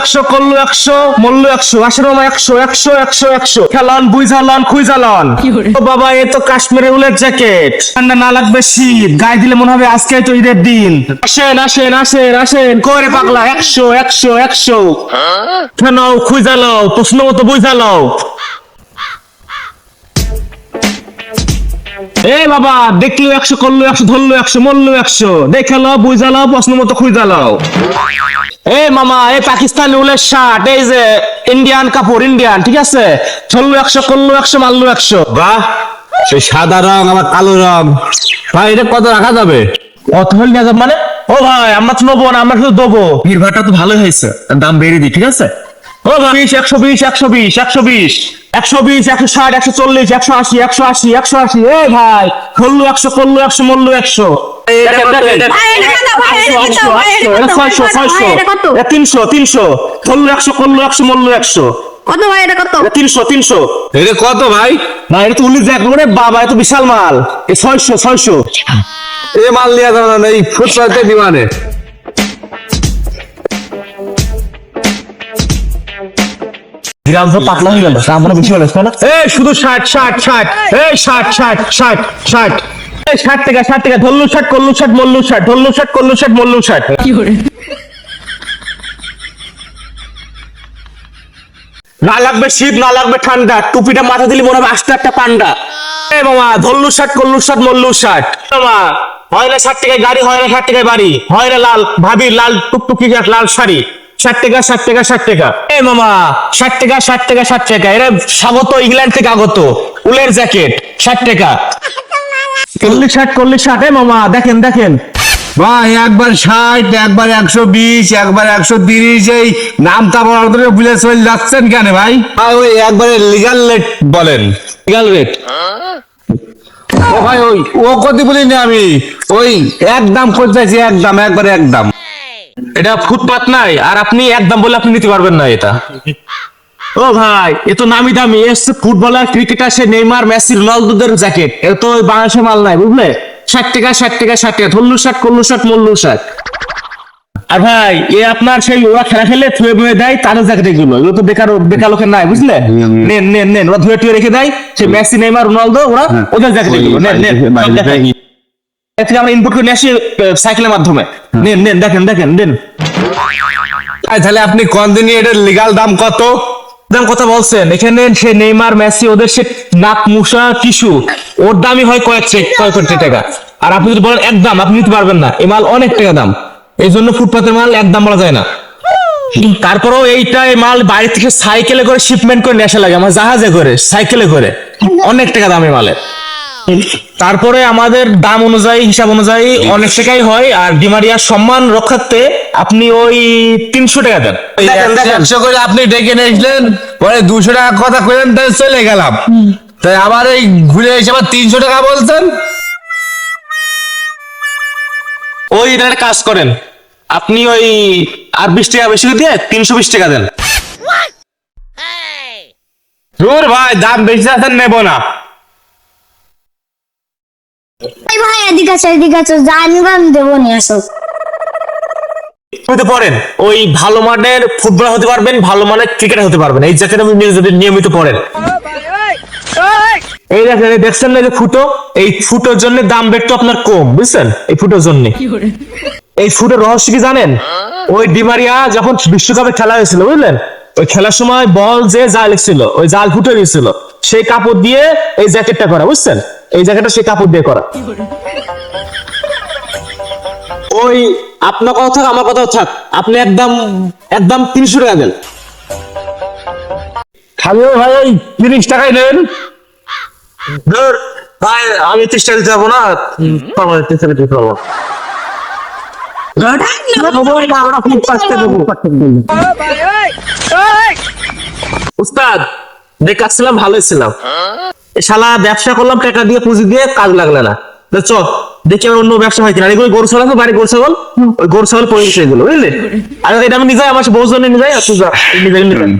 100 করলো 100 মূল্য 100 আসলে 100 100 100 100 খেলন বুঝালন খুইজালন। ও বাবা এ তো কাশ্মীরের উলের জ্যাকেট, ঠান্ডা না লাগবে শীত, গায়ে দিলে মনে হবে আজকে তো ঈদের দিন। আসেন আসেন আসেন আসেন করে পাগলা 100 100 100 কেন খুইজালো প্রশ্ন মতো বুঝালো। এ বাবা দেখলো 100 করলো 100 ধরলো 100 মরলো 100 দেখালো বুঝালো প্রশ্ন মতো খুঁজালো। এ মামা এই পাকিস্তানি উলের শার্ট, এই যে ইন্ডিয়ান কাপড় ইন্ডিয়ান, ঠিক আছে ধরলো 100 করলো 100 মারলো 100। বাহ, সেই সাদা রং আবার কালো রং, ভাই এটা কত রাখা যাবে? কত হল নিয়ে যাবে মানে? ও ভাই আমরা তো নেবো না, আমরা শুধু দেবো। ভিড়ভাড়টা তো ভালোই হয়েছে, দাম বেড়ে দিই, ঠিক আছে? ও ভাই 120 120 120 120 160 140 180 180 180 এ ভাই ধরলো 100 করলো 100 মরলো 100। 300 300 ধরলো 100 করলো 100 মরলো 100। কত ভাই এটা কত? 300 300 এটা কত ভাই? না এটা তো উল্লিশ দেখ রে বাবা, এত বিশাল মাল। এই 600 600 এ মাল নিয়ে যাবে না, এই ফুটপাতে দিবানে। গ্রাম তো পাতলা হয়ে গেল, দাম মনে বেশি হলো না? এই শুধু 60 60 60 এই 60 60 60 60 এই 60 টাকা 60 টাকা ধরলু 60 করলু 60 মরলু 60 ধরলু 60 করলু 60 মরলু 60। কি করে? না লাগবে শীত না লাগবে ঠান্ডা, টুপিটা মাথা দিলে মনে হবে আস্তে একটা পান্ডা। এই মামা ধরলু 60 করলু 60 মরলু 60। মামা হয় না 60 টাকায় গাড়ি, হয় না 60 টাকায় বাড়ি, হয় না লাল ভাবি লাল টুকটুকি লাল শাড়ি। 60 টাকা 60 টাকা 60 টাকা। এই মামা 60 টাকা 60 টাকা 60 টাকা। এরা স্বাগত ইংল্যান্ড থেকে আগত উলের জ্যাকেট 60 টাকা। করলি 60 করলি 60। এই মামা দেখেন দেখেন ভাই একবার 60, একবার 120, একবার 130, এই নাম তারপর বুঝে চলে যাচ্ছেন কেন ভাই? ওই একবারে লিগাল রেট বলেন, লিগাল রেট। ও ভাই ওই ও কত বলিনি আমি, ওই একদম করতে চাইছি, একদম একবারে একদম। এটা ফুটপাত নাই আর আপনি একদম বলে আপনি নিতে পারবেন না এটা। ও ভাই এ তো নামি দামি এসছে ফুটবলার ক্রিকেটার, সে নেইমার মেসি রোনালদোদের জ্যাকেট, এটা তো বাংলাদেশের মাল নাই বুঝলে। 60 টাকা 60 টাকা 60 টাকা ধরলু 60 করলু 60 মরলু 60। আর ভাই এ আপনার সেই ওরা খেলা খেলে ধুয়ে ধুয়ে দেয় তাদের জ্যাকেট, এগুলো এগুলো তো বেকার বেকার লোকের নাই বুঝলে। নেন নেন নেন ওরা ধুয়ে টুয়ে রেখে দেয়, সে মেসি নেইমার রোনালদো ওরা ওদের জ্যাকেট এগুলো নেন নেন। থেকে আমরা ইনপুট করে নিয়ে আসি সাইকেলের মাধ্যমে। নেন নেন দেখেন দেখেন নেন। তাহলে আপনি কোন দিনই এটার লিগাল দাম কত? দাম কথা বলছেন এখানে, সে নেইমার মেসি ওদের সে নাক মুসা টিস্যু ওর দামই হয় কয়েক কোটি টাকা। আর আপনি যদি বলেন একদম, আপনি নিতে পারবেন না, এই মাল অনেক টাকা দাম। এই জন্য ফুটপাতের মাল একদম বলা যায় না। তারপরেও এইটা এই মাল বাইরে থেকে সাইকেলে করে শিপমেন্ট করে নিয়ে আসা লাগে, আমার জাহাজে করে সাইকেলে করে, অনেক টাকা দাম এই মালের। তারপরে আমাদের দাম অনুযায়ী হিসাব অনুযায়ী অনেক টাকাই হয়। আর ডিমারিয়ার সম্মান রক্ষার্থে আপনি ওই 300 টাকা দেন। 100 করে আপনি ডেকে নিয়ে আসলেন, পরে 200 টাকা কথা কইলেন, তাই চলে গেলাম, তাই আবার এই ঘুরে এসে আবার 300 টাকা বলছেন। ওই এটা একটা কাজ করেন, আপনি ওই আর 20 টাকা বেশি দিয়ে 320 টাকা দেন। দূর ভাই, দাম বেশি আছে, নেবো না। এই ভাই এদিকে আছো জানিবা আমি দেবো নি আসো। হতে পারেন ওই ভালো মানের ফুটবল হতে পারবেন, ভালো মানের ক্রিকেটার হতে পারবেন, এই জ্যাকেট আপনি যদি নিয়মিত পড়েন। এই দেখেন দেখছেন না যে ফুটো, এই ফুটোর জন্য দাম একটু আপনার কম বুঝছেন। এই ফুটোর জন্য, এই ফুটোর রহস্য কি জানেন? ওই ডিমারিয়া যখন বিশ্বকাপে খেলা হয়েছিল বুঝলেন, ওই খেলার সময় বল যে জাল ছিল ওই জাল ফুটে গেছিল, সেই কাপড় দিয়ে এই জ্যাকেটটা করা বুঝছেন। এই জ্যাকেটটা সেই কাপড় দিয়ে করা। ওই আপনার কথা থাক আমার কথাও থাক, আপনি একদম একদম 300 টাকা দেন। খালিও ভাই ওই 30 টাকাই নেন। ধর ভাই আমি 30 টাকা দিতে পারবো না, পারবো না, 30 টাকা দিতে পারবো না। উস্তাদ দেখাচ্ছিলাম ভালোই ছিলাম, শালা ব্যবসা করলাম টাকা দিয়ে পুঁজি দিয়ে, কাজ লাগলে না। চ দেখি আমার অন্য ব্যবসা হয় কিনা। এগুলো গরু ছাগল আছে বাড়ি, গরু ছাগল ওই গরু ছাগল পড়ে গেছে এগুলো বুঝলি। আর এটা আমি নিজে আমার বউ জন্য নিয়ে যাই, আর তুই নিজে নিয়ে যাই।